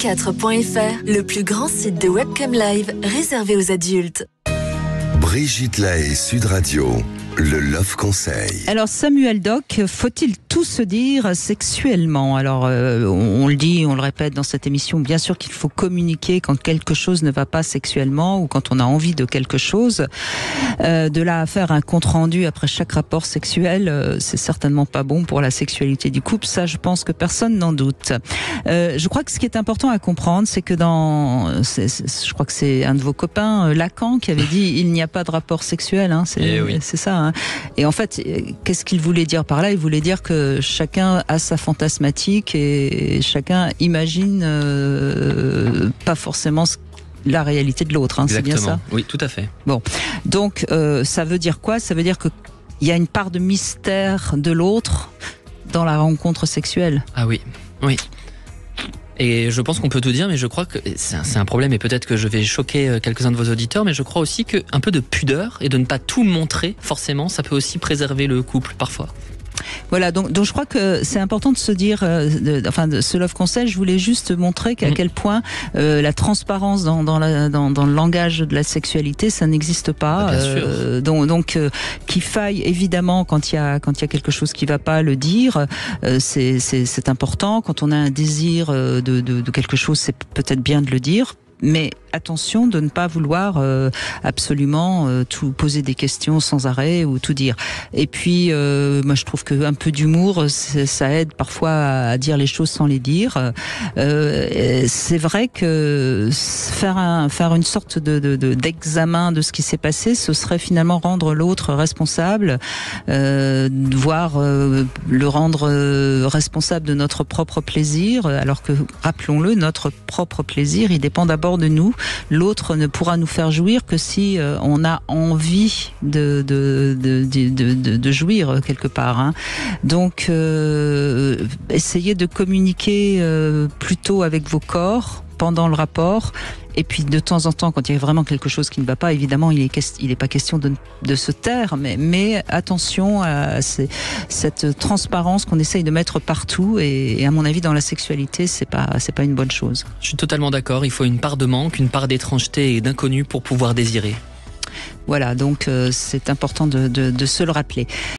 radio24.fr, le plus grand site de webcam live réservé aux adultes. Brigitte Lahaie, Sud Radio, le Love Conseil. Alors Samuel Doc, faut-il tout se dire sexuellement? Alors on le dit, on le répète dans cette émission, bien sûr qu'il faut communiquer quand quelque chose ne va pas sexuellement ou quand on a envie de quelque chose. De là à faire un compte rendu après chaque rapport sexuel, c'est certainement pas bon pour la sexualité du couple, ça je pense que personne n'en doute. Je crois que ce qui est important à comprendre, c'est que je crois que c'est un de vos copains, Lacan, qui avait dit il n'y a pas de rapport sexuel, hein, c'est ça. Hein. Et en fait, qu'est-ce qu'il voulait dire par là? Il voulait dire que chacun a sa fantasmatique et chacun imagine pas forcément la réalité de l'autre. Hein, c'est bien ça? Oui, tout à fait. Bon, donc ça veut dire quoi? Ça veut dire qu'il y a une part de mystère de l'autre dans la rencontre sexuelle. Ah oui, oui. Et je pense qu'on peut tout dire, mais je crois que c'est un problème, et peut-être que je vais choquer quelques-uns de vos auditeurs, mais je crois aussi qu'un peu de pudeur et de ne pas tout montrer, forcément, ça peut aussi préserver le couple, parfois. Voilà, donc je crois que c'est important de se dire, de ce Love Conseil, je voulais juste montrer qu'à quel point la transparence dans le langage de la sexualité, ça n'existe pas. Bien sûr. Donc qu'il faille évidemment quand il y a quelque chose qui va pas le dire, c'est important. Quand on a un désir de quelque chose, c'est peut-être bien de le dire. Mais attention de ne pas vouloir absolument tout poser des questions sans arrêt ou tout dire. Et puis, moi je trouve qu'un peu d'humour, ça aide parfois à dire les choses sans les dire. C'est vrai que faire une sorte d'examen de ce qui s'est passé, ce serait finalement rendre l'autre responsable, voire le rendre responsable de notre propre plaisir, alors que, rappelons-le, notre propre plaisir, il dépend d'abord de nous. L'autre ne pourra nous faire jouir que si on a envie de jouir quelque part. Hein. Donc, essayez de communiquer plutôt avec vos corps pendant le rapport. Et puis de temps en temps, quand il y a vraiment quelque chose qui ne va pas, évidemment, il n'est pas question de se taire, mais attention à cette transparence qu'on essaye de mettre partout. Et à mon avis, dans la sexualité, c'est pas une bonne chose. Je suis totalement d'accord. Il faut une part de manque, une part d'étrangeté et d'inconnu pour pouvoir désirer. Voilà, donc c'est important de se le rappeler.